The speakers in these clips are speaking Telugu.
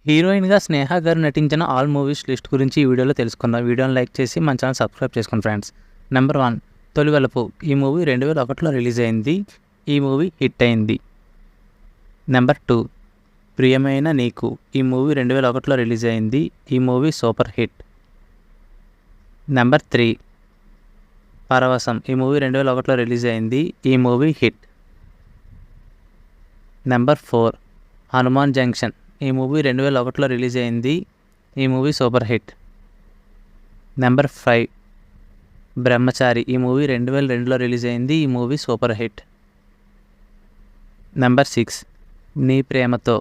హీరోయిన్గా స్నేహ గారు నటించిన ఆల్ మూవీస్ లిస్ట్ గురించి ఈ వీడియోలో తెలుసుకుందాం. వీడియోని లైక్ చేసి మన ఛానల్ సబ్స్క్రైబ్ చేసుకోండి ఫ్రెండ్స్. నెంబర్ 1 తొలివలపు. ఈ మూవీ 2001లో రిలీజ్ అయింది. ఈ మూవీ హిట్ అయింది. నెంబర్ 2 ప్రియమైన నీకు. ఈ మూవీ 2001లో రిలీజ్ అయింది. ఈ మూవీ సూపర్ హిట్. నెంబర్ 3 పరవశం. ఈ మూవీ 2001లో రిలీజ్ అయింది. ఈ movie hit. Number 4 Hanuman junction. ఈ మూవీ 2001లో రిలీజ్ అయింది. ఈ మూవీ సూపర్ హిట్. నెంబర్ 5 బ్రహ్మచారి. ఈ మూవీ 2002లో రిలీజ్ అయింది. ఈ మూవీ సూపర్ హిట్. నెంబర్ 6 నీ ప్రేమతో.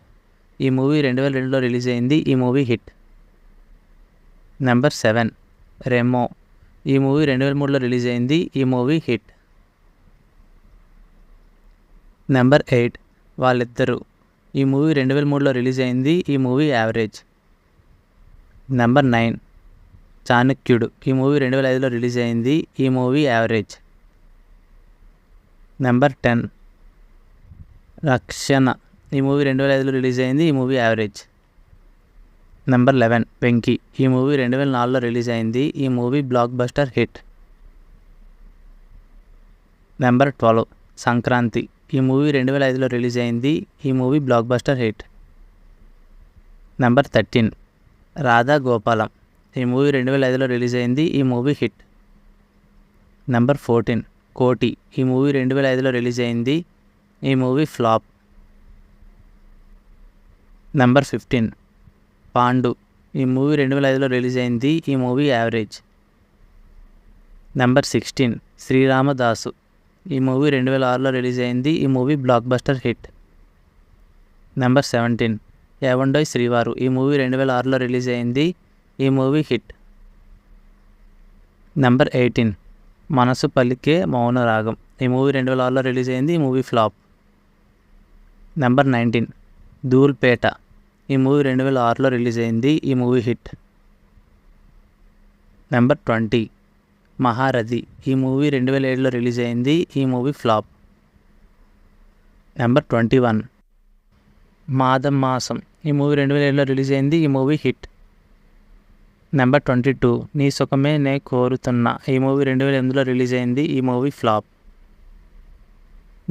ఈ మూవీ 2002లో రిలీజ్ అయింది. ఈ మూవీ హిట్. నెంబర్ 7 రెమో. ఈ మూవీ 2003లో రిలీజ్ అయింది. ఈ మూవీ హిట్. నెంబర్ 8 వాళ్ళిద్దరూ. ఈ మూవీ 2003లో రిలీజ్ అయింది. ఈ మూవీ యావరేజ్. నెంబర్ 9 చాణక్యుడు. ఈ మూవీ 2005లో రిలీజ్ అయింది. ఈ మూవీ యావరేజ్. నెంబర్ 10 రక్షణ. ఈ మూవీ 2005లో రిలీజ్ అయింది. ఈ మూవీ యావరేజ్. నెంబర్ 11 వెంకీ. ఈ మూవీ 2004లో రిలీజ్ అయింది. ఈ movie block buster hit. Number 12 Sankranti. ఈ మూవీ 2005లో రిలీజ్ అయింది. ఈ movie block buster hit. Number 13 Radha Gopalam. ఈ మూవీ 2005లో రిలీజ్ అయింది. ఈ మూవీ హిట్. నెంబర్ 14 కోటి. ఈ మూవీ 2005లో రిలీజ్ అయింది. ఈ మూవీ ఫ్లాప్. నెంబర్ 15 పాండు. ఈ మూవీ 2005లో రిలీజ్ అయింది. ఈ మూవీ యావరేజ్. నెంబర్ 16 శ్రీరామదాసు. ఈ మూవీ 2006లో రిలీజ్ అయింది. ఈ movie block buster hit. Number 17 ఏవండోయ్ శ్రీవారు. ఈ మూవీ 2006లో రిలీజ్ అయింది. ఈ మూవీ హిట్. నెంబర్ 18 మనసు పలికే మౌనరాగం. ఈ మూవీ 2006లో రిలీజ్ అయింది. ఈ మూవీ ఫ్లాప్. నెంబర్ 19 ధూల్పేట. ఈ మూవీ 2006లో రిలీజ్ అయింది. ఈ మూవీ హిట్. నెంబర్ 20 మహారథి. ఈ మూవీ 2007లో రిలీజ్ అయింది. ఈ మూవీ ఫ్లాప్. నెంబర్ 21 మాదం మాసం. ఈ మూవీ 2007లో రిలీజ్ అయింది. ఈ మూవీ హిట్. నెంబర్ 22 నీ సుఖమే నే కోరుతున్నా. ఈ మూవీ 2008లో రిలీజ్ అయింది. ఈ మూవీ ఫ్లాప్.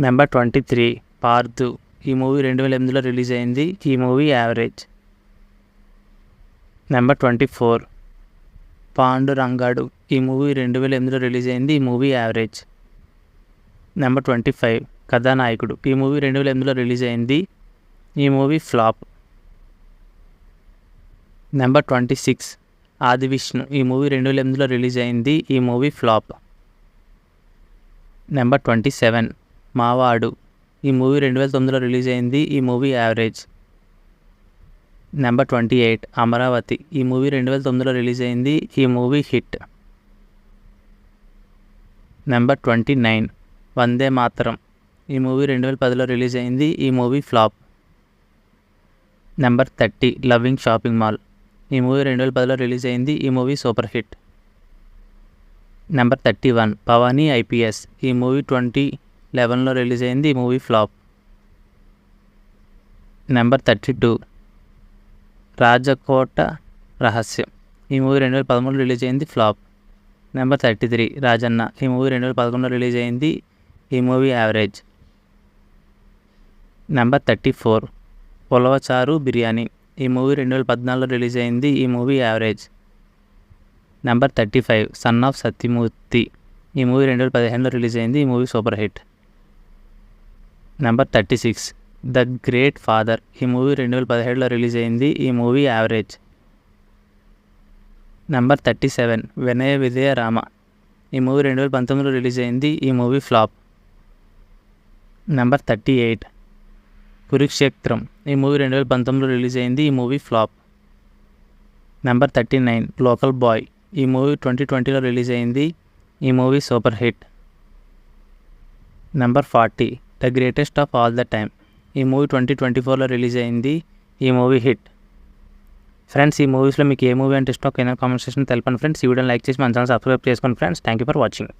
నెంబర్ 23 పార్థు. ఈ మూవీ 2008లో రిలీజ్ అయింది. ఈ మూవీ యావరేజ్. నెంబర్ 24 పాండురంగాడు. ఈ మూవీ 2008లో రిలీజ్ అయింది. ఈ మూవీ యావరేజ్. నెంబర్ 25 కథానాయకుడు. ఈ మూవీ 2008లో రిలీజ్ అయింది. ఈ మూవీ ఫ్లాప్. నెంబర్ 26 ఆదివిష్ణు. ఈ మూవీ 2008లో రిలీజ్ అయింది. ఈ మూవీ ఫ్లాప్. నెంబర్ 27 మావాడు. ఈ మూవీ 2009లో రిలీజ్ అయింది. ఈ మూవీ యావరేజ్. నెంబర్ 28 అమరావతి. ఈ మూవీ 2009లో రిలీజ్ అయింది. ఈ movie hit. Number 29 Vande Mataram. ఈ మూవీ 2010లో రిలీజ్ అయింది. ఈ movie flop. Number 30 loving shopping mall. ఈ మూవీ 2010లో రిలీజ్ అయింది. ఈ movie super hit. Number 31 Bhavani IPS. ఈ మూవీ 2011లో రిలీజ్ అయింది. ఈ మూవీ ఫ్లాప్. నెంబర్ 32 రాజకోట రహస్యం. ఈ మూవీ 2013లో రిలీజ్ అయింది. ఫ్లాప్. నెంబర్ 33 రాజన్న. ఈ మూవీ 2011లో రిలీజ్ అయింది. ఈ మూవీ యావరేజ్. నెంబర్ 34 ఉలవచారు బిర్యానీ. ఈ మూవీ 2014లో రిలీజ్ అయింది. ఈ movie average. Number 35 son of Satyamurthy. ఈ మూవీ 2015లో రిలీజ్ అయింది. ఈ movie super hit. Number 36 the great father. ఈ మూవీ 2017లో రిలీజ్ అయింది. ఈ మూవీ యావరేజ్. నెంబర్ 37 వినయ విజయ రామ. ఈ మూవీ 2019లో రిలీజ్ అయింది. ఈ మూవీ ఫ్లాప్. నెంబర్ 38 కురుక్షేత్రం. ఈ మూవీ 2019లో రిలీజ్ అయింది. ఈ movie flop. Number 39 local boy. ఈ మూవీ 2020లో రిలీజ్ అయింది. ఈ movie super hit. Number 40 the greatest of all the time. ఈ మూవీ 2024లో రిలీజ్ అయింది. ఈ మూవీ హిట్. ఫ్రెండ్స్ ఈ మూవీస్లో మీకు ఏ మూవీ అంటే ఇష్టం కింద కామెంట్ సెక్షన్ తెలపండి ఫ్రెండ్స్. ఈ వీడియోని లైక్ చేసి మన ఛానల్ సబ్స్క్రైబ్ చేసుకోండి friends. Thank you for watching.